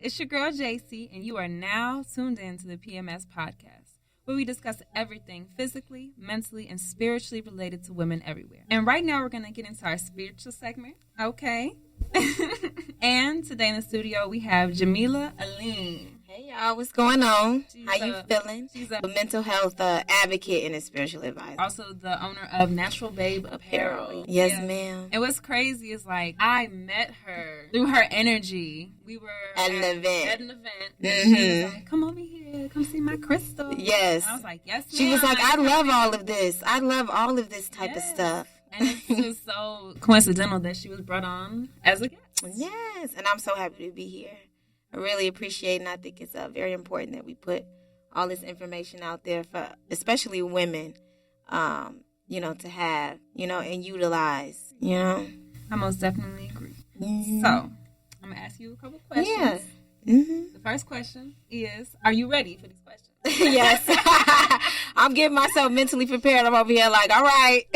It's your girl, Jasie, and you are now tuned in to the PMS Podcast, where we discuss everything physically, mentally, and spiritually related to women everywhere. And right now, we're going to get into our spiritual segment, okay? And today in the studio, we have Jamilah, Aleem. Hey, y'all. What's going on? How you a- feeling? She's A mental health advocate and a spiritual advisor. also the owner of Natural Babe Apparel. Yes, Yeah. ma'am. And what's crazy is, like, I met her through her energy. We were At an event. And she was like, come over here. Come see my crystal. Yes. I was like, yes, ma'am. She was like, I love all of this. I love all of this type of stuff. And it's just so coincidental that she was brought on as a guest. Yes, and I'm so happy to be here. I really appreciate it, and I think it's very important that we put all this information out there for especially women, to have, and utilize, I most definitely agree. Mm-hmm. So, I'm going to ask you a couple questions. Yeah. Mm-hmm. The first question is, are you ready for these questions? Yes. I'm getting myself mentally prepared. I'm over here like, all right.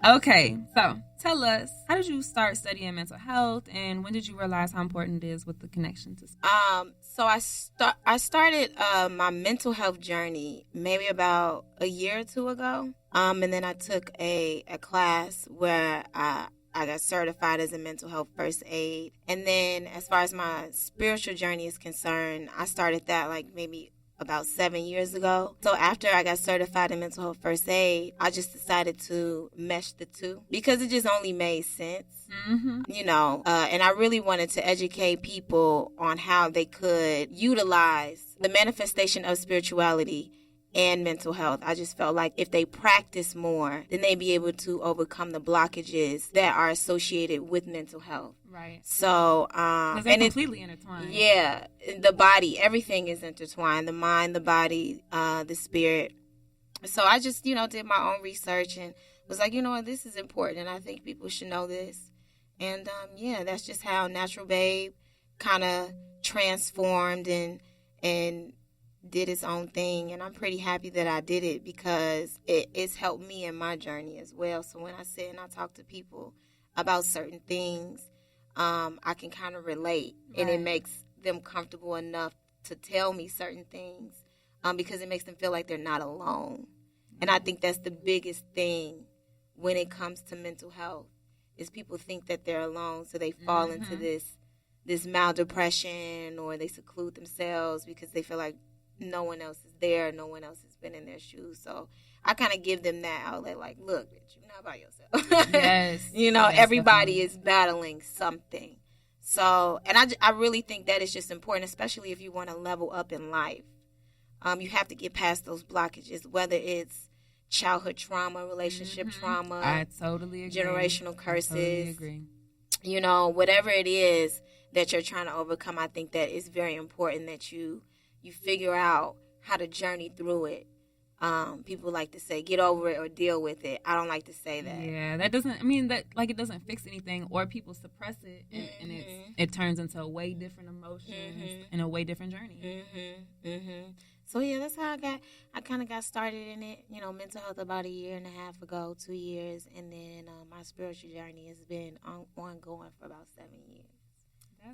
Okay, so tell us, how did you start studying mental health, and when did you realize how important it is with the connection to spirit? So I started my mental health journey maybe about a year or two ago. And then I took a class where I got certified as a mental health first aid. And then as far as my spiritual journey is concerned, I started that like maybe about 7 years ago. So after I got certified in mental health first aid, I just decided to mesh the two because it just only made sense. Mm-hmm. And I really wanted to educate people on how they could utilize the manifestation of spirituality and mental health. I just felt like if they practice more, then they'd be able to overcome the blockages that are associated with mental health. Right. So, Because they're completely intertwined. Yeah, the body, everything is intertwined. The mind, the body, the spirit. So I just, did my own research and was like, this is important and I think people should know this. And, that's just how Natural Babe kind of transformed and did its own thing. And I'm pretty happy that I did it because it's helped me in my journey as well. So when I sit and I talk to people about certain things, I can kind of relate. Right. And it makes them comfortable enough to tell me certain things because it makes them feel like they're not alone. And I think that's the biggest thing when it comes to mental health is people think that they're alone, so they fall into this mild depression or they seclude themselves because they feel like no one else is there, no one else has been in their shoes. So I kind of give them that outlet, like, look, bitch, you're not by yourself. Yes. Everybody definitely is battling something. So, and I really think that is just important, especially if you want to level up in life. You have to get past those blockages, whether it's childhood trauma, relationship trauma. I totally agree. Generational curses. I totally agree. Whatever it is that you're trying to overcome, I think that it's very important that you figure out how to journey through it. People like to say, get over it or deal with it. I don't like to say that. Yeah, that doesn't, it doesn't fix anything, or people suppress it and it turns into a way different emotions and a way different journey. So yeah, that's how I kind of got started in it, mental health about 1.5 years ago, 2 years. And then my spiritual journey has been ongoing for about 7 years.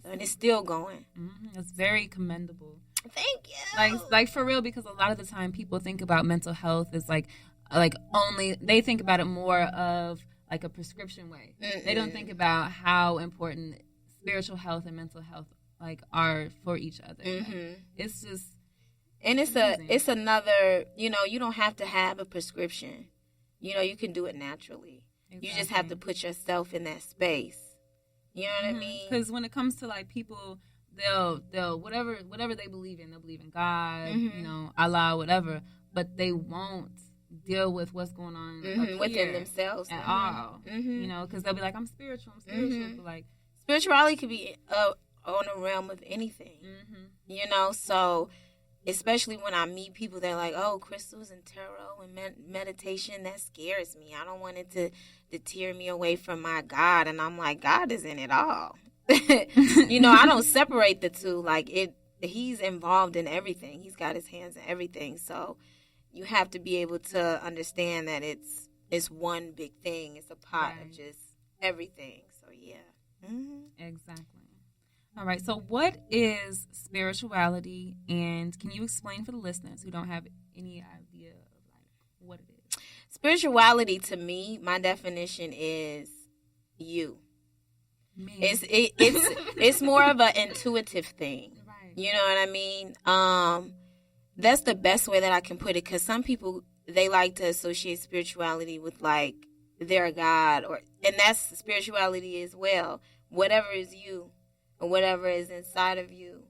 And it's still going. It's very commendable. Thank you. Like for real, because a lot of the time people think about mental health as like only, they think about it more of like a prescription way. They don't think about how important spiritual health and mental health like are for each other. It's just, and it's another, you don't have to have a prescription. You can do it naturally. Exactly. You just have to put yourself in that space. You know what I mean? Because when it comes to like people, they'll whatever they believe in, they'll believe in God, Allah, whatever, but they won't deal with what's going on within themselves at all. Because they'll be like, I'm spiritual, but like spirituality could be on a realm of anything. So especially when I meet people that are like, oh, crystals and tarot and meditation, that scares me. I don't want it to deter me away from my God. And I'm like, God is in it all. I don't separate the two. Like he's involved in everything. He's got his hands in everything. So you have to be able to understand that it's one big thing. It's a pot of just everything. So yeah. Exactly. All right. So what is spirituality? And can you explain for the listeners who don't have any idea of like what it is? Spirituality to me, my definition is you. Me. It's more of an intuitive thing. Right. You know what I mean? That's the best way that I can put it, because some people, they like to associate spirituality with like their God, and that's spirituality as well. Whatever is you or whatever is inside of you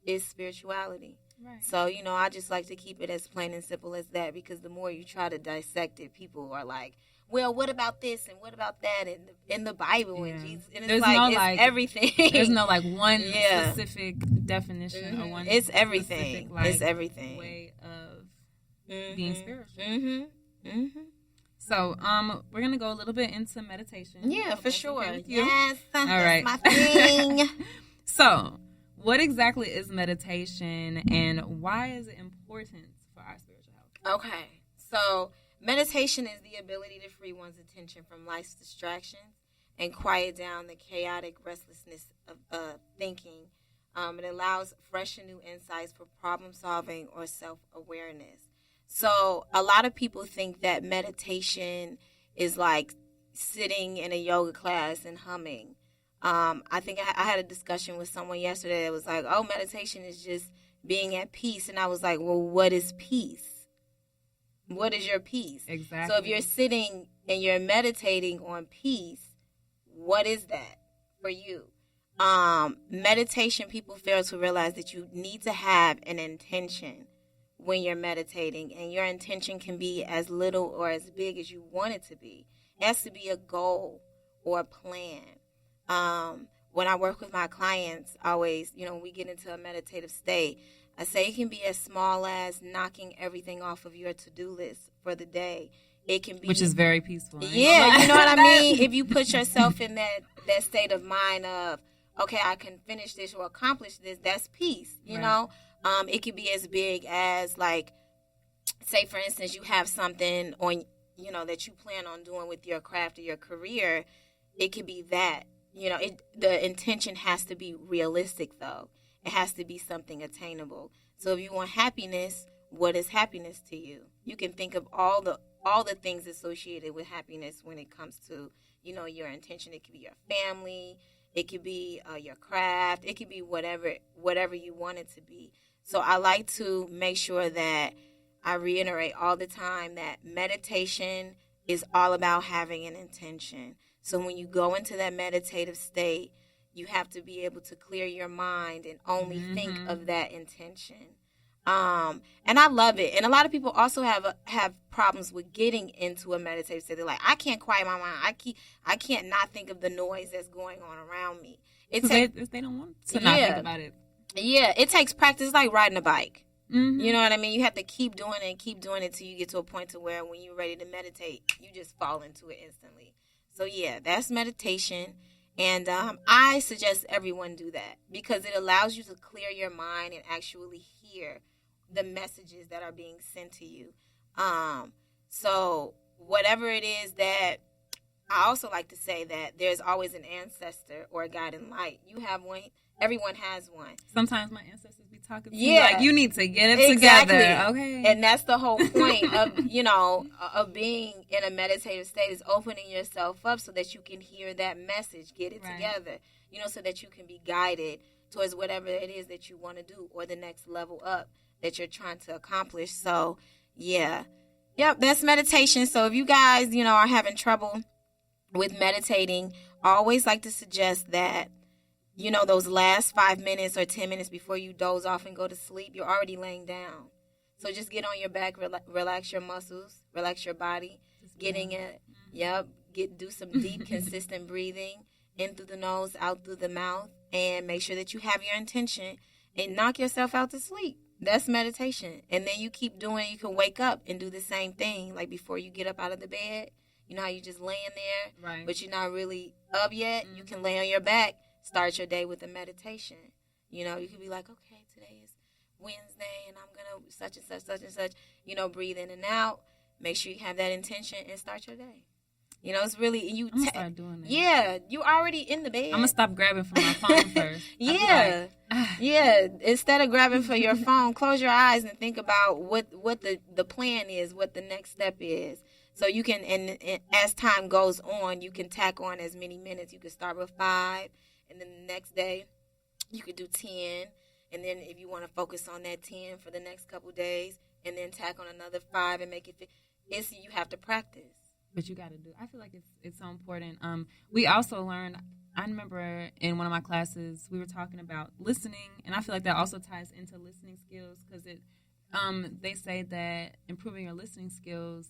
is spirituality. Right. So, I just like to keep it as plain and simple as that, because the more you try to dissect it, people are like, well, what about this and what about that in the Bible and Jesus? And it's it's everything. There's no like one specific definition or one. It's everything. Specific, it's everything. Way of being spiritual. So, we're gonna go a little bit into meditation. Yeah, for sure. Yes. All right. That's my thing. So, what exactly is meditation, and why is it important for our spiritual health? Okay. So, meditation is the ability to free one's attention from life's distractions and quiet down the chaotic restlessness of thinking. It allows fresh and new insights for problem solving or self-awareness. So a lot of people think that meditation is like sitting in a yoga class and humming. I think I had a discussion with someone yesterday that was like, oh, meditation is just being at peace. And I was like, well, what is peace? What is your peace? Exactly. So if you're sitting and you're meditating on peace, what is that for you? Meditation, people fail to realize that you need to have an intention when you're meditating, and your intention can be as little or as big as you want it to be. It has to be a goal or a plan. When I work with my clients, always, when we get into a meditative state, I say it can be as small as knocking everything off of your to-do list for the day. It can be, which is very peaceful. Yeah, you know what I mean? If you put yourself in that state of mind of, okay, I can finish this or accomplish this, that's peace, you know? It could be as big as, like, say, for instance, you have something on, that you plan on doing with your craft or your career. It could be that, the intention has to be realistic, though. It has to be something attainable. So if you want happiness, what is happiness to you? You can think of all the things associated with happiness when it comes to, your intention. It could be your family. It could be your craft. It could be whatever you want it to be. So I like to make sure that I reiterate all the time that meditation is all about having an intention. So when you go into that meditative state, you have to be able to clear your mind and only think of that intention. And I love it. And a lot of people also have problems with getting into a meditative state. They're like, I can't quiet my mind. I can't not think of the noise that's going on around me. They don't want to not think about it. Yeah, it takes practice, like riding a bike. You know what I mean? You have to keep doing it till you get to a point to where when you're ready to meditate, you just fall into it instantly. So yeah, that's meditation. And I suggest everyone do that, because it allows you to clear your mind and actually hear the messages that are being sent to you. So whatever it is that, I also like to say that there's always an ancestor or a guiding light. You have one. Everyone has one. Sometimes my ancestors be talking to me like, you need to get it together. Okay. And that's the whole point of, of being in a meditative state, is opening yourself up so that you can hear that message, get it together, so that you can be guided towards whatever it is that you want to do, or the next level up that you're trying to accomplish. So, yeah. Yep, that's meditation. So if you guys, are having trouble with meditating, I always like to suggest that, those last 5 minutes or 10 minutes before you doze off and go to sleep, you're already laying down. So just get on your back, relax your muscles, relax your body, getting it. Yep. Do some deep, consistent breathing in through the nose, out through the mouth, and make sure that you have your intention and knock yourself out to sleep. That's meditation. And then you keep doing it. You can wake up and do the same thing, like before you get up out of the bed. You know how you just laying there, but you're not really up yet? You can lay on your back. Start your day with a meditation. You could be like, okay, today is Wednesday, and I'm going to such and such, breathe in and out. Make sure you have that intention and start your day. You know, it's really I'm gonna start doing that. Yeah, you already in the bed. I'm gonna stop grabbing for my phone first. Yeah, yeah. Instead of grabbing for your phone, close your eyes and think about what the plan is, what the next step is. So you can, and as time goes on, you can tack on as many minutes. You can start with 5, and then the next day you could do 10, and then if you want to focus on that 10 for the next couple days, and then tack on another 5 and make it fit. You have to practice. But you got to do. I feel like it's so important. We also learned. I remember in one of my classes we were talking about listening, and I feel like that also ties into listening skills because they say that improving your listening skills,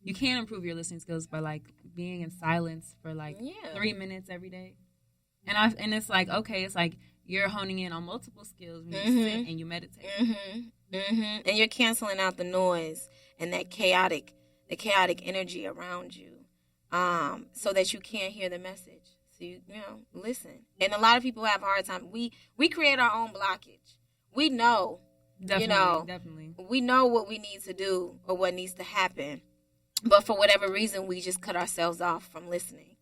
you can improve your listening skills by like being in silence for like 3 minutes every day. And it's like, okay, it's like you're honing in on multiple skills when you sit and you meditate. And you're canceling out the noise and that chaotic energy around you, so that you can't hear the message. So you listen. And a lot of people have a hard time. We create our own blockage. We know, Definitely. We know what we need to do or what needs to happen, but for whatever reason, we just cut ourselves off from listening.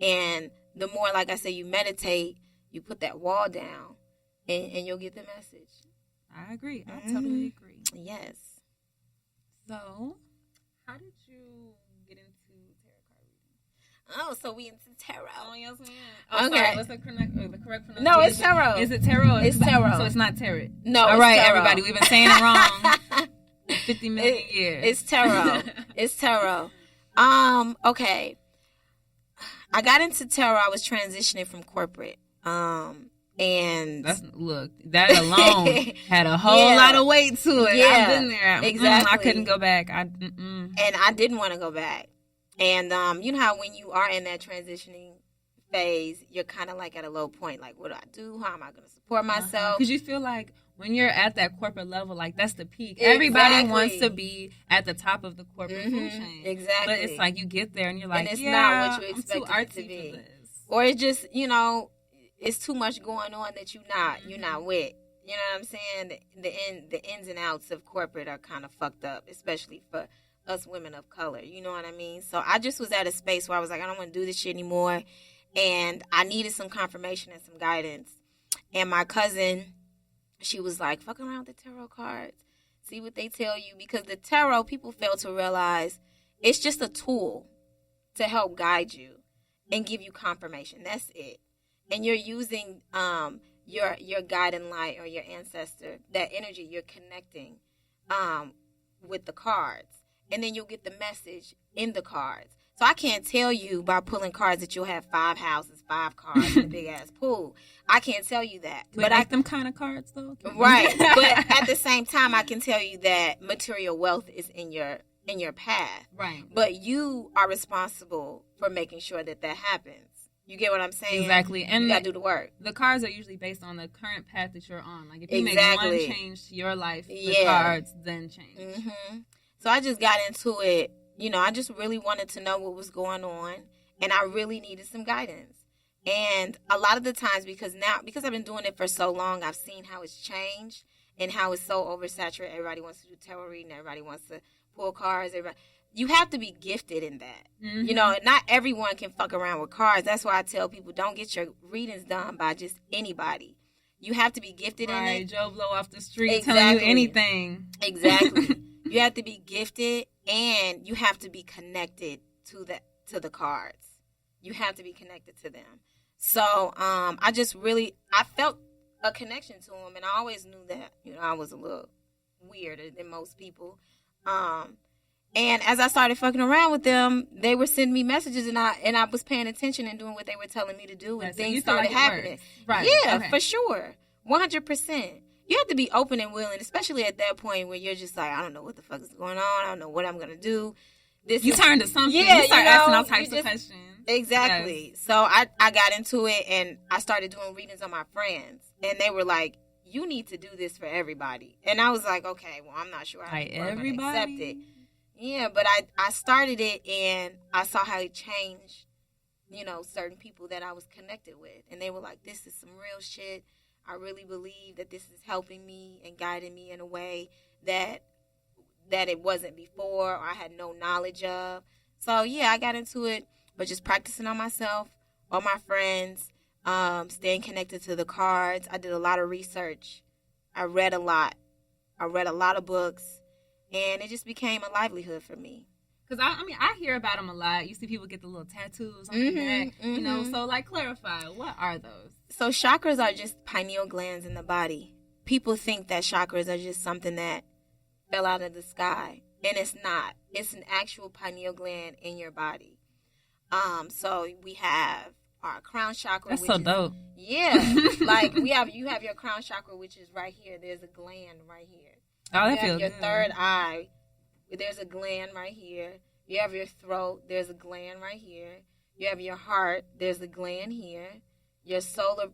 And the more, like I said, you meditate, you put that wall down, and you'll get the message. I agree. I totally agree. Yes. So, how did you get into tarot card reading? Oh, so we into tarot. Oh, yes, ma'am. Oh, okay. Sorry, what's the correct pronunciation? No, it's tarot. Is it tarot? It's tarot. So it's not tarot. No, all right, tarot. Everybody. We've been saying it wrong 50 million years. It's tarot. It's tarot. Okay. I got into tarot. I was transitioning from corporate. And that alone had a whole lot of weight to it. Yeah, I've been there. Exactly. I couldn't go back. And I didn't want to go back. And you know how when you are in that transitioning phase, you're kind of like at a low point. Like, what do I do? How am I going to support myself? Because you feel like when you're at that corporate level, like that's the peak. Exactly. Everybody wants to be at the top of the corporate food chain. Exactly. But it's like you get there and you're like, and it's not what you expect it to be. For this. Or it's just, it's too much going on that you're not with. You know what I'm saying? The ins and outs of corporate are kind of fucked up, especially for us women of color. You know what I mean? So I just was at a space where I was like, I don't want to do this shit anymore. And I needed some confirmation and some guidance. And my cousin, she was like, fuck around with the tarot cards. See what they tell you. Because the tarot, people fail to realize, it's just a tool to help guide you and give you confirmation. That's it. And you're using your guiding light or your ancestor, that energy, you're connecting with the cards. And then you'll get the message in the cards. So I can't tell you by pulling cards that you'll have 5 houses, 5 cars, and a big-ass pool. I can't tell you that. But I like them kind of cards, though. Right. But at the same time, I can tell you that material wealth is in your path. Right. But you are responsible for making sure that happens. You get what I'm saying? Exactly. And you got to do the work. The cards are usually based on the current path that you're on. Like, if you make one change to your life, the cards then change. Mm-hmm. So I just got into it. I just really wanted to know what was going on, and I really needed some guidance. And a lot of the times, because I've been doing it for so long, I've seen how it's changed and how it's so oversaturated. Everybody wants to do tarot reading. Everybody wants to pull cards. You have to be gifted in that. Mm-hmm. Not everyone can fuck around with cards. That's why I tell people, don't get your readings done by just anybody. You have to be gifted in it. Joe Blow off the street telling you anything. Exactly. You have to be gifted, and you have to be connected to the cards. You have to be connected to them. So I felt a connection to them, and I always knew that I was a little weirder than most people. And as I started fucking around with them, they were sending me messages, and I was paying attention and doing what they were telling me to do, and things started happening. Right? Yeah, okay. For sure, 100%. You have to be open and willing, especially at that point where you're just like, I don't know what the fuck is going on. I don't know what I'm going to do. You turn to something. You start asking all types of questions. Exactly. Yes. So I got into it, and I started doing readings on my friends. And they were like, you need to do this for everybody. And I was like, okay, well, I'm not sure how people are going to accept it. Yeah, but I started it, and I saw how it changed, certain people that I was connected with. And they were like, this is some real shit. I really believe that this is helping me and guiding me in a way that it wasn't before, or I had no knowledge of. So, yeah, I got into it, but just practicing on myself, on my friends, staying connected to the cards. I did a lot of research. I read a lot. I read a lot of books, and it just became a livelihood for me. Because, I hear about them a lot. You see people get the little tattoos on their neck, you know. So, like, clarify, what are those? So, chakras are just pineal glands in the body. People think that chakras are just something that fell out of the sky, and it's not. It's an actual pineal gland in your body. So, we have our crown chakra. That's so dope. Yeah. Like, you have your crown chakra, which is right here. There's a gland right here. Oh, that feels good. Your third eye. There's a gland right here. You have your throat. There's a gland right here. You have your heart. There's a gland here. Your solar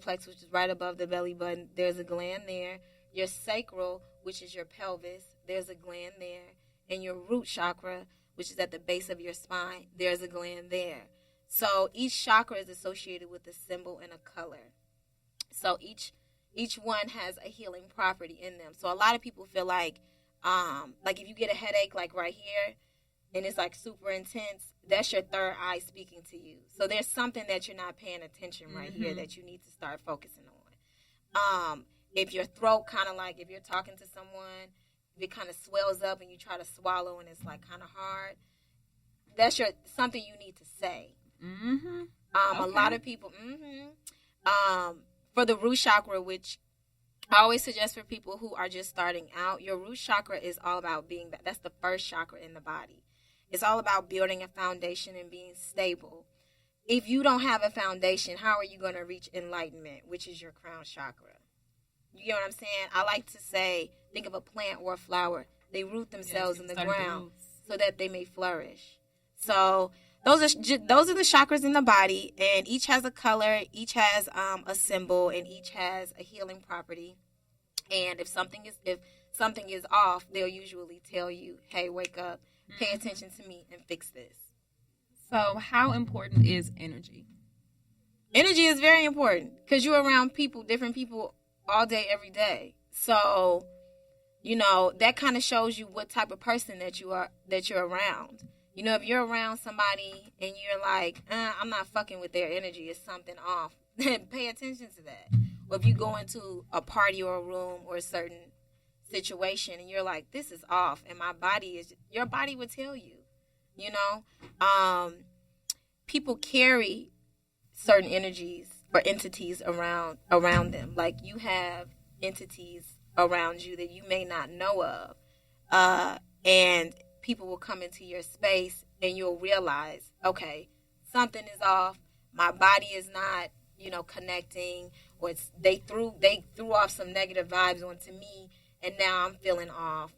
plexus, which is right above the belly button. There's a gland there. Your sacral, which is your pelvis. There's a gland there. And your root chakra, which is at the base of your spine. There's a gland there. So each chakra is associated with a symbol and a color. So each one has a healing property in them. So a lot of people feel like if you get a headache, like right here, and it's like super intense, that's your third eye speaking to you. So there's something that you're not paying attention right here that you need to start focusing on. If your throat kind of like, if you're talking to someone, if it kind of swells up and you try to swallow and it's like kind of hard, that's something you need to say. Okay. A lot of people, for the root chakra, which I always suggest for people who are just starting out, your root chakra is all about that's the first chakra in the body. It's all about building a foundation and being stable. If you don't have a foundation, how are you going to reach enlightenment, which is your crown chakra? You get what I'm saying? I like to say, think of a plant or a flower. They root themselves in the ground so that they may flourish. So those are the chakras in the body, and each has a color, each has a symbol, and each has a healing property. And if something is off, they'll usually tell you, "Hey, wake up, pay attention to me, and fix this." So, how important is energy? Energy is very important because you're around different people, all day, every day. So, that kind of shows you what type of person that you're around. If you're around somebody and you're like, I'm not fucking with their energy, it's something off, then pay attention to that. Or if you go into a party or a room or a certain situation and you're like, this is off, and your body would tell you, people carry certain energies or entities around them. Like, you have entities around you that you may not know of. And people will come into your space and you'll realize, okay, something is off. My body is not, connecting, or they threw off some negative vibes onto me, and now I'm feeling off.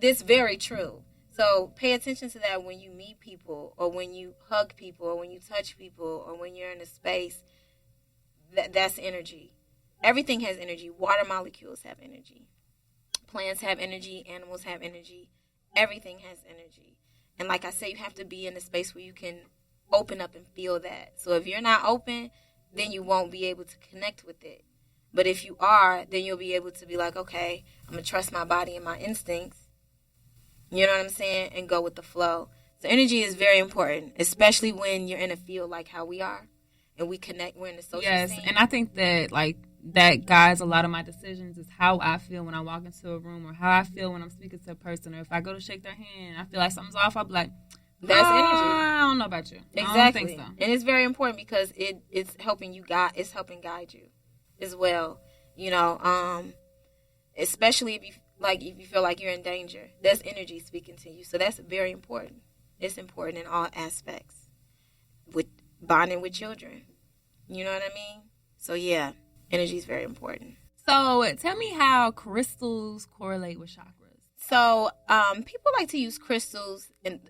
This is very true. So pay attention to that when you meet people, or when you hug people, or when you touch people, or when you're in a space. That's energy. Everything has energy. Water molecules have energy. Plants have energy. Animals have energy. Everything has energy. And like I say, you have to be in a space where you can open up and feel that. So if you're not open, then you won't be able to connect with it. But if you are, then you'll be able to be like, okay, I'm going to trust my body and my instincts. You know what I'm saying? And go with the flow. So energy is very important, especially when you're in a field like how we are. And we connect, we're in the social scene. And I think that, that guides a lot of my decisions is how I feel when I walk into a room, or how I feel when I'm speaking to a person, or if I go to shake their hand, I feel like something's off, I'll be like, that's energy. I don't know about you. Exactly. I don't think so. And it's very important because it's helping guide you as well. Especially if you feel like you're in danger. There's energy speaking to you. So that's very important. It's important in all aspects. With bonding with children. You know what I mean? So yeah, energy is very important. So tell me how crystals correlate with chakras. So people like to use crystals, and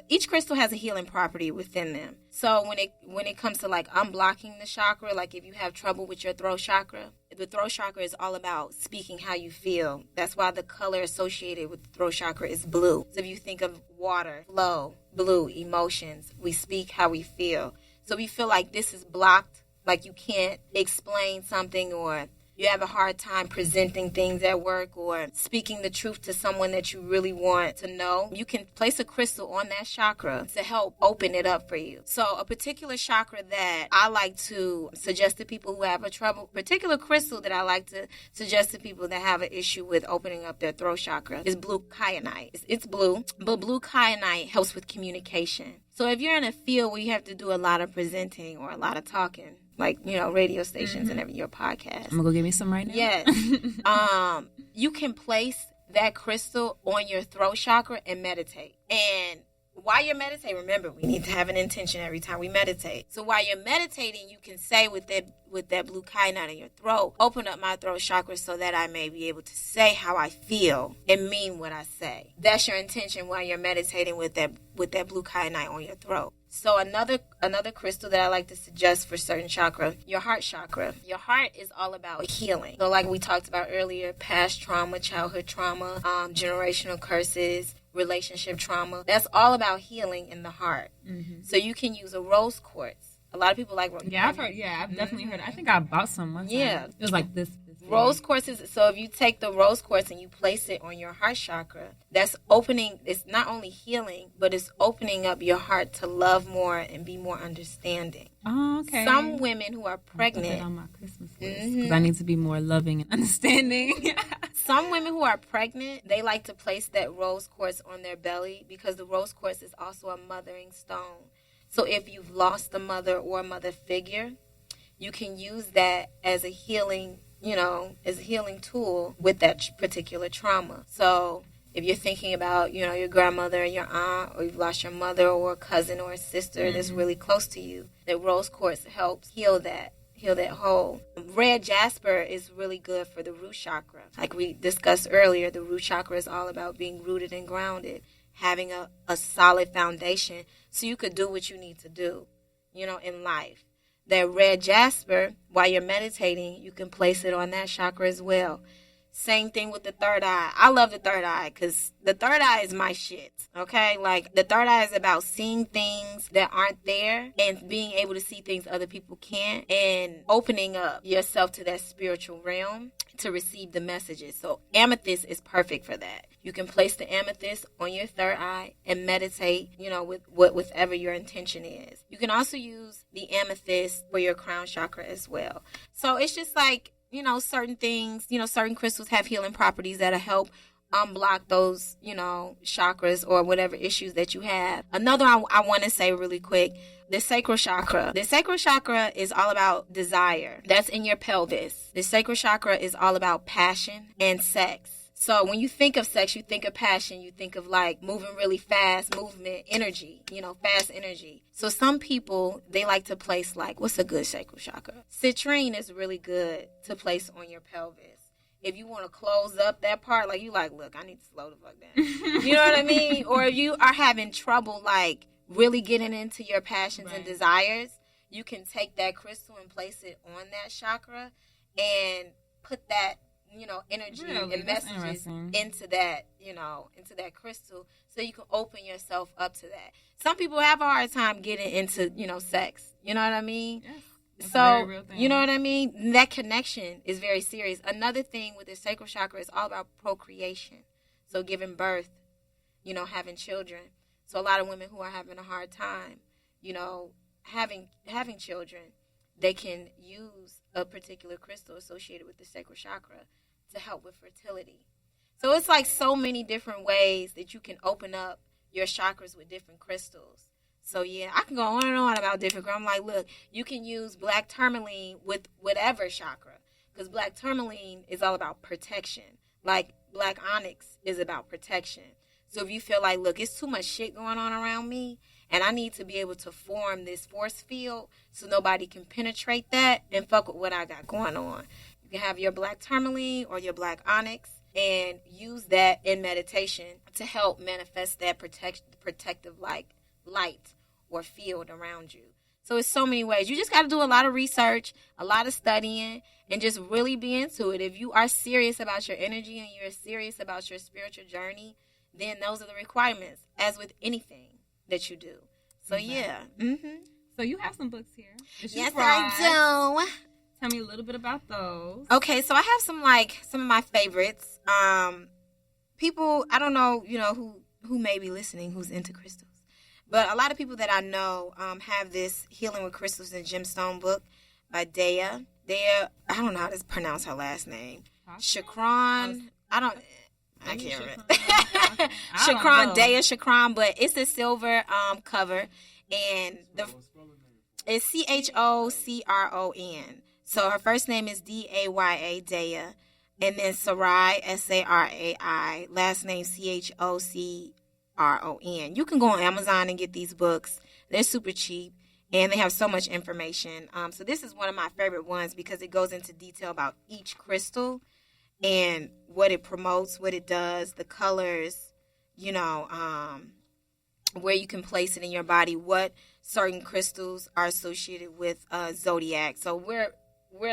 each crystal has a healing property within them. So when it comes to unblocking the chakra, like if you have trouble with your throat chakra, the throat chakra is all about speaking how you feel. That's why the color associated with the throat chakra is blue. So if you think of water, flow, blue, emotions, we speak how we feel. So we feel like this is blocked, like you can't explain something, or you have a hard time presenting things at work or speaking the truth to someone that you really want to know, you can place a crystal on that chakra to help open it up for you. So a particular chakra that I like to suggest to people who have particular crystal that I like to suggest to people that have an issue with opening up their throat chakra is blue kyanite. It's blue, but blue kyanite helps with communication. So if you're in a field where you have to do a lot of presenting or a lot of talking, like, radio stations and your podcast. I'm going to go get me some right now. Yes. You can place that crystal on your throat chakra and meditate. And while you're meditating, remember, we need to have an intention every time we meditate. So while you're meditating, you can say with that blue kyanite in your throat, open up my throat chakra so that I may be able to say how I feel and mean what I say. That's your intention while you're meditating with that blue kyanite on your throat. So another crystal that I like to suggest for certain chakra, your heart chakra. Your heart is all about healing. So like we talked about earlier, past trauma, childhood trauma, generational curses, relationship trauma. That's all about healing in the heart. Mm-hmm. So you can use a rose quartz. A lot of people like rose. Yeah, I've definitely heard. I think I bought some once. Yeah, it was like this. Rose quartz is, so if you take the rose quartz and you place it on your heart chakra, that's opening, it's not only healing, but it's opening up your heart to love more and be more understanding. Oh, okay. Some women who are pregnant. I'll put that on my Christmas list because I need to be more loving and understanding. Some women who are pregnant, they like to place that rose quartz on their belly because the rose quartz is also a mothering stone. So if you've lost a mother or a mother figure, you can use that as a healing as a healing tool with that particular trauma. So if you're thinking about, your grandmother and your aunt, or you've lost your mother or a cousin or a sister that's really close to you, that rose quartz helps heal that hole. Red jasper is really good for the root chakra. Like we discussed earlier, the root chakra is all about being rooted and grounded, having a solid foundation so you could do what you need to do, in life. That red jasper, while you're meditating, you can place it on that chakra as well. Same thing with the third eye. I love the third eye because the third eye is my shit, okay? Like, the third eye is about seeing things that aren't there and being able to see things other people can't and opening up yourself to that spiritual realm to receive the messages. So amethyst is perfect for that. You can place the amethyst on your third eye and meditate, with whatever your intention is. You can also use the amethyst for your crown chakra as well. So it's just like, certain things, certain crystals have healing properties that'll help unblock those, chakras or whatever issues that you have. Another I want to say really quick, the sacral chakra. The sacral chakra is all about desire. That's in your pelvis. The sacral chakra is all about passion and sex. So when you think of sex, you think of passion, you think of like moving really fast, movement, energy, fast energy. So some people, they like to place like, what's a good sacral chakra? Citrine is really good to place on your pelvis. If you want to close up that part, like you like, look, I need to slow the fuck down. You know what I mean? Or if you are having trouble like really getting into your passions and desires, you can take that crystal and place it on that chakra and put that energy and messages into that, into that crystal so you can open yourself up to that. Some people have a hard time getting into, sex. You know what I mean? Yes, so, you know what I mean? That connection is very serious. Another thing with the sacral chakra is all about procreation. So giving birth, having children. So a lot of women who are having a hard time, having children, they can use a particular crystal associated with the sacral chakra to help with fertility. So it's like so many different ways that you can open up your chakras with different crystals. So yeah, I can go on and on about different. I'm like, look, you can use black tourmaline with whatever chakra, because black tourmaline is all about protection. Like black onyx is about protection. So if you feel like, look, it's too much shit going on around me, and I need to be able to form this force field so nobody can penetrate that and fuck with what I got going on. You can have your black tourmaline or your black onyx and use that in meditation to help manifest that protective light or field around you. So it's so many ways. You just got to do a lot of research, a lot of studying, and just really be into it. If you are serious about your energy and you're serious about your spiritual journey, then those are the requirements, as with anything that you do. So, yeah. Mm-hmm. So you have some books here. Yes, I do. Tell me a little bit about those. Okay, so I have some of my favorites. People, I don't know, who may be listening who's into crystals, but a lot of people that I know have this Healing with Crystals and Gemstone book by Dea. I don't know how to pronounce her last name. Chakran. I can't remember. Chakran, Dea Chakran, but it's a silver cover, and it's CHOCRON. So her first name is DAYA, Dea, and then Sarai, SARAI, last name CHOCRON. You can go on Amazon and get these books. They're super cheap, and they have so much information. So this is one of my favorite ones because it goes into detail about each crystal and what it promotes, what it does, the colors, where you can place it in your body, what certain crystals are associated with zodiac. So we're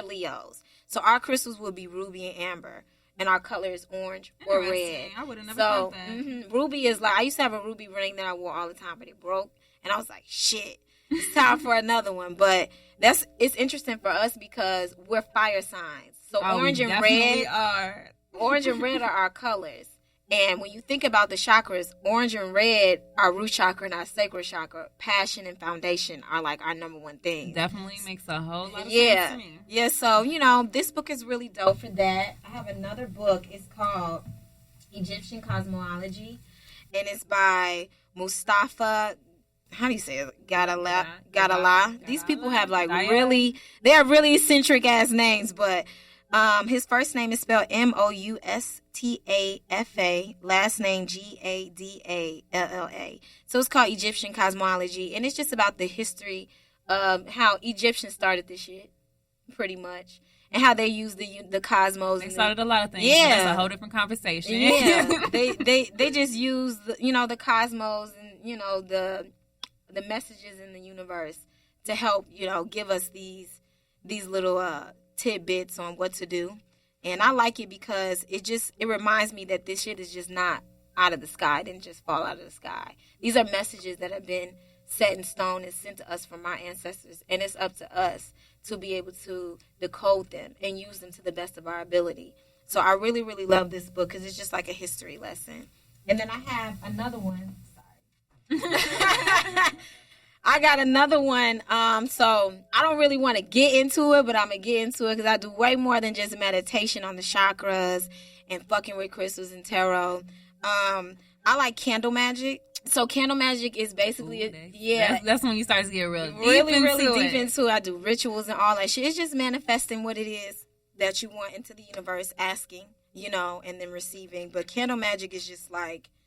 Leos. So our crystals will be ruby and amber, and our color is orange or red. I would have never thought that. Ruby is I used to have a ruby ring that I wore all the time, but it broke, and I was like, shit, it's time for another one. But it's interesting for us because we're fire signs. So orange and red are our colors. And when you think about the chakras, orange and red, our root chakra and our sacral chakra, passion and foundation are like our number one thing. Definitely makes a whole lot of sense to me. Yeah, so, this book is really dope for that. I have another book. It's called Egyptian Cosmology, and it's by Mustafa, how do you say it? Gadalah. These people have they have really eccentric ass names, but his first name is spelled Moustafa, last name Gadalla. So it's called Egyptian Cosmology, and it's just about the history of how Egyptians started this shit, pretty much, and how they used the cosmos. They started a lot of things. Yeah, that's a whole different conversation. Yeah, they just used the cosmos and the messages in the universe to help give us these little tidbits on what to do. And I like it because it reminds me that this shit is just not out of the sky. It didn't just fall out of the sky. These are messages that have been set in stone and sent to us from our ancestors, and it's up to us to be able to decode them and use them to the best of our ability. So I really, really love this book because it's just like a history lesson. And then I have another one. Sorry. I got another one. So I don't really want to get into it, but I'm going to get into it because I do way more than just meditation on the chakras and fucking with crystals and tarot. I like candle magic. So candle magic is basically, that's when you start to get really deep into it. I do rituals and all that shit. It's just manifesting what it is that you want into the universe, asking, and then receiving. But candle magic is just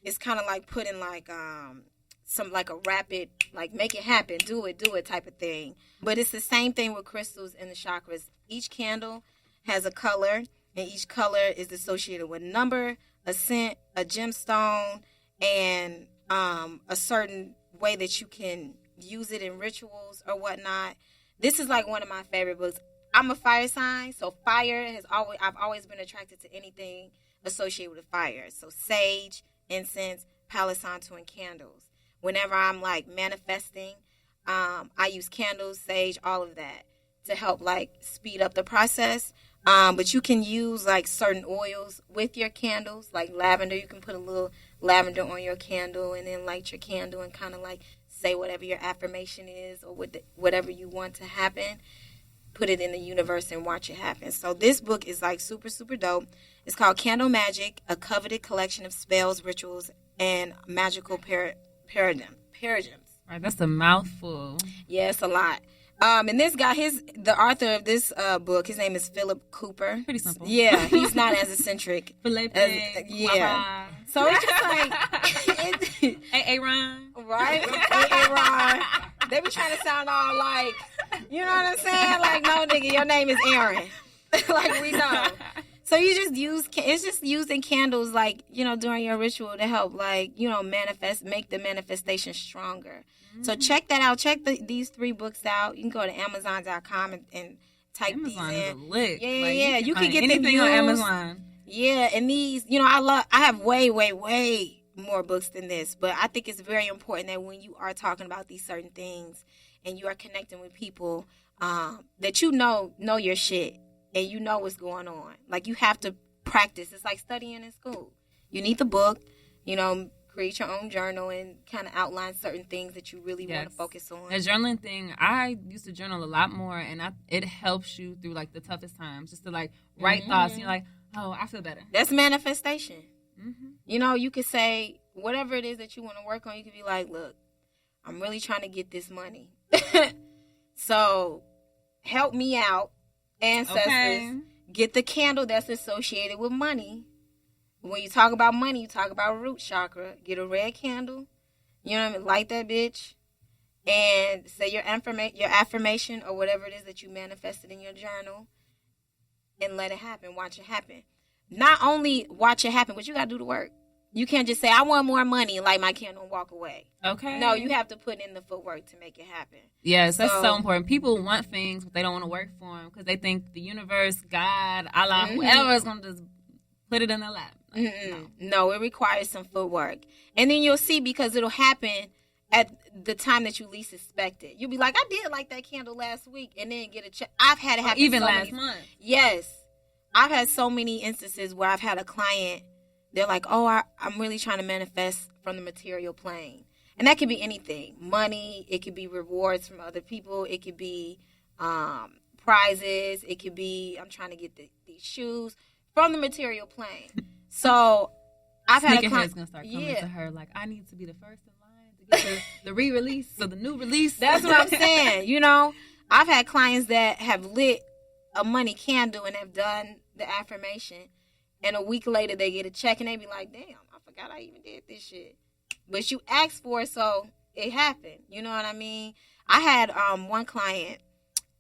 it's kind of like putting some a rapid, make it happen, do it type of thing. But it's the same thing with crystals and the chakras. Each candle has a color, and each color is associated with a number, a scent, a gemstone, and a certain way that you can use it in rituals or whatnot. This is one of my favorite books. I'm a fire sign, so fire I've always been attracted to anything associated with fire. So sage, incense, Palo Santo, and candles. Whenever I'm manifesting, I use candles, sage, all of that to help speed up the process. But you can use certain oils with your candles, like lavender. You can put a little lavender on your candle and then light your candle and kind of say whatever your affirmation is or whatever you want to happen. Put it in the universe and watch it happen. So this book is super, super dope. It's called Candle Magic, a coveted collection of spells, rituals, and magical paradigms. Right, that's a mouthful. Yeah, it's a lot. And this guy, the author of this book, his name is Philip Cooper. Pretty simple. Yeah, he's not as eccentric. Yeah. So it's just Ron. Right? Ron. They be trying to sound all you know what I'm saying? No, nigga, your name is Aaron. We know. So you just it's just using candles, during your ritual to help, manifest, make the manifestation stronger. Mm-hmm. So check that out. Check these 3 books out. You can go to Amazon.com and type Amazon these in. Is lit. Yeah. You can get anything on Amazon. Yeah, and these, I have way, way, way more books than this, but I think it's very important that when you are talking about these certain things and you are connecting with people, that you know your shit and you know what's going on. Like, you have to practice. It's like studying in school. You need the book, create your own journal and kind of outline certain things that you really want to focus on. The journaling thing, I used to journal a lot more, and it helps you through, like, the toughest times, just to, like, write thoughts, and you're like, oh, I feel better. That's manifestation. You could say whatever it is that you want to work on. You could be like, look, I'm really trying to get this money. So help me out, ancestors. Okay. Get the candle that's associated with money. When you talk about money, you talk about root chakra. Get a red candle. You know what I mean? Light that bitch. And say your affirmation or whatever it is that you manifested in your journal. And let it happen. Watch it happen. Not only watch it happen, but you got to do the work. You can't just say, I want more money, and light my candle and walk away. Okay. No, you have to put in the footwork to make it happen. Yes, that's so important. People want things, but they don't want to work for them because they think the universe, God, Allah, whoever is going to just put it in their lap. Like, no, it requires some footwork. And then you'll see, because it'll happen at the time that you least expect it. You'll be like, I did light that candle last week, and then get a check. I've had it happen even last month. Yes. I've had so many instances where I've had a client, they're like, oh, I'm really trying to manifest from the material plane. And that could be anything. Money, it could be rewards from other people, it could be prizes, it could be, I'm trying to get these shoes from the material plane. So I've had a client. Going to start coming to her like, I need to be the first in line to get the re-release, so the new release. That's what I'm saying. I've had clients that have lit a money candle and have done the affirmation, and a week later they get a check and they be like, damn, I forgot I even did this shit. But you asked for it, so it happened. You know what I mean? I had one client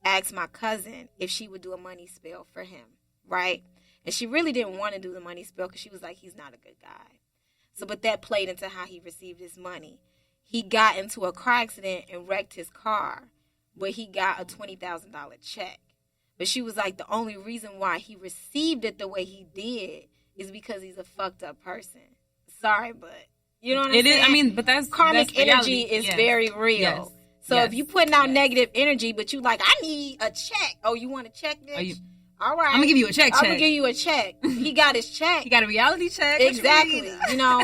ask my cousin if she would do a money spell for him, right? And she really didn't want to do the money spell because she was like, he's not a good guy. But that played into how he received his money. He got into a car accident and wrecked his car, but he got a $20,000 check. But she was like, the only reason why he received it the way he did is because he's a fucked up person. Sorry, but you know what I'm saying? I mean, but that's karmic that's energy is very real. Yes. So if you putting out negative energy, but you like, I need a check. Oh, you want a check, bitch? All right. I'm going to give you a check. I'm going to give you a check. He got his check. He got a reality check. Exactly.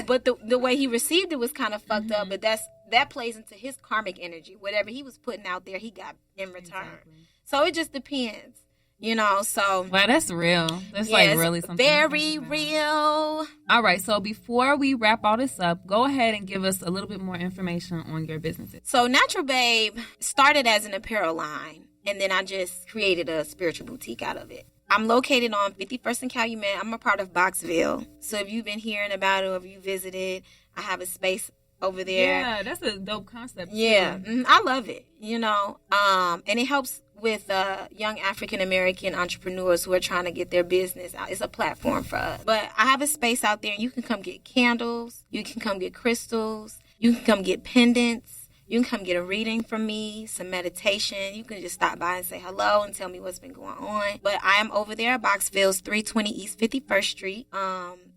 But the way he received it was kind of fucked up. But that plays into his karmic energy. Whatever he was putting out there, he got in return. Exactly. So it just depends. So. Wow, that's real. That's like really something. Very real. All right. So before we wrap all this up, go ahead and give us a little bit more information on your businesses. So Natural Babe started as an apparel line, and then I just created a spiritual boutique out of it. I'm located on 51st and Calumet. I'm a part of Boxville. So if you've been hearing about it or if you visited, I have a space over there. Yeah, that's a dope concept. Yeah, I love it, and it helps with young African-American entrepreneurs who are trying to get their business out. It's a platform for us. But I have a space out there, and you can come get candles. You can come get crystals. You can come get pendants. You can come get a reading from me, some meditation. You can just stop by and say hello and tell me what's been going on. But I am over there at Boxville's 320 East 51st Street.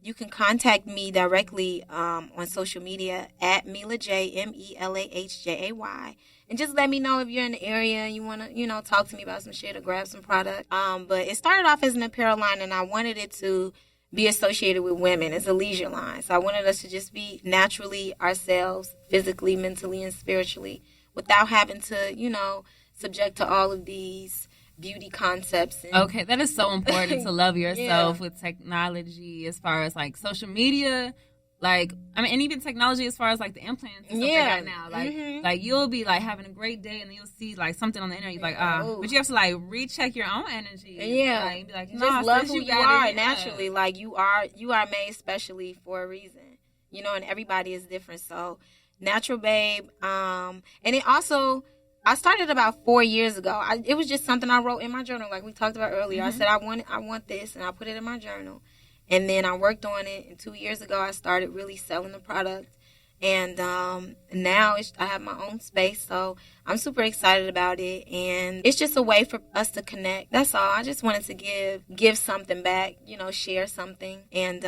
You can contact me directly on social media at MelahJay, MELAHJAY. And just let me know if you're in the area and you want to, talk to me about some shit or grab some product. But it started off as an apparel line, and I wanted it to be associated with women. It's a leisure line. So I wanted us to just be naturally ourselves, physically, mentally, and spiritually, without having to, subject to all of these beauty concepts. Okay, that is so important to love yourself with technology as far as, like, social media. Like, and even technology as far as, like, the implants and stuff like that now. Like, like, you'll be, like, having a great day, and then you'll see, like, something on the internet. You're like, but you have to, like, recheck your own energy. Yeah. Like, be like, just love who you are naturally. Like, you are made specially for a reason. And everybody is different. So, Natural Babe. And it also, I started about 4 years ago. It was just something I wrote in my journal, like we talked about earlier. I said, I want this, and I put it in my journal. And then I worked on it, and 2 years ago I started really selling the product. And now I have my own space, so I'm super excited about it. And it's just a way for us to connect. That's all. I just wanted to give something back, share something. And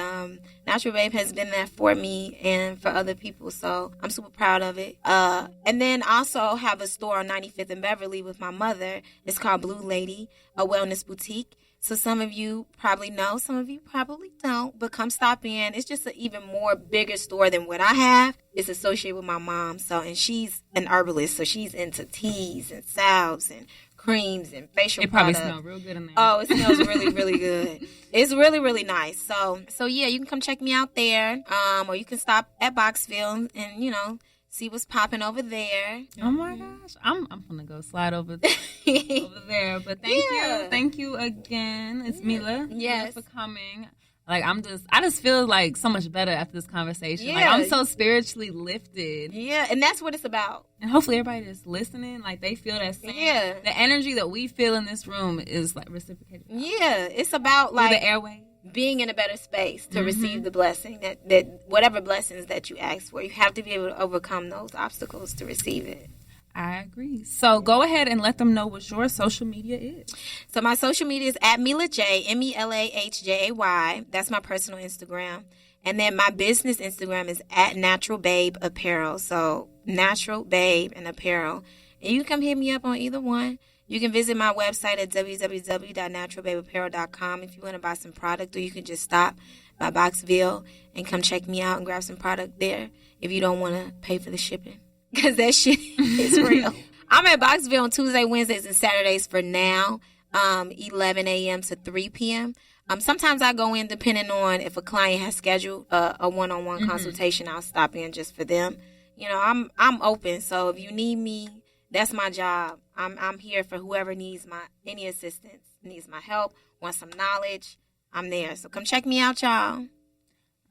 Natural Babe has been there for me and for other people, so I'm super proud of it. And then I also have a store on 95th and Beverly with my mother. It's called Blue Lady, a wellness boutique. So some of you probably know, some of you probably don't, but come stop in. It's just an even more bigger store than what I have. It's associated with my mom, and she's an herbalist, so she's into teas and salves and creams and facial products. It probably smells real good in there. Oh, it smells really, really good. It's really, really nice. So yeah, you can come check me out there, or you can stop at Boxville and, see what's popping over there. Oh my gosh, I'm gonna go slide over there. But thank you again. It's Mila. Yes, for coming. Like I just feel like so much better after this conversation. Yeah. Like I'm so spiritually lifted. Yeah, and that's what it's about. And hopefully everybody that's listening, like they feel that same. Yeah, the energy that we feel in this room is like reciprocated. Yeah, it's about like the airway. Being in a better space to receive the blessing, that whatever blessings that you ask for, you have to be able to overcome those obstacles to receive it. I agree. So go ahead and let them know what your social media is. So my social media is at Mila J, MELAHJAY. That's my personal Instagram. And then my business Instagram is at Natural Babe Apparel. So Natural Babe and Apparel. And you can come hit me up on either one. You can visit my website at www.naturalbabeapparel.com if you want to buy some product, or you can just stop by Boxville and come check me out and grab some product there if you don't want to pay for the shipping, because that shit is real. I'm at Boxville on Tuesday, Wednesdays, and Saturdays for now, 11 a.m. to 3 p.m. Sometimes I go in depending on if a client has scheduled a one-on-one consultation. I'll stop in just for them. I'm open, so if you need me, that's my job. I'm here for whoever needs any assistance, needs my help, wants some knowledge. I'm there. So come check me out, y'all.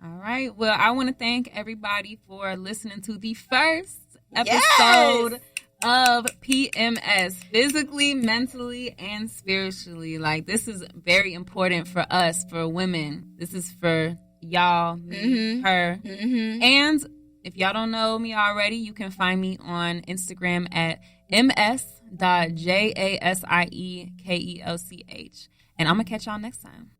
All right. Well, I want to thank everybody for listening to the first episode of PMS, physically, mentally, and spiritually. Like, this is very important for us, for women. This is for y'all, me, her. And if y'all don't know me already, you can find me on Instagram at ms.jasiekelch. And I'm going to catch y'all next time.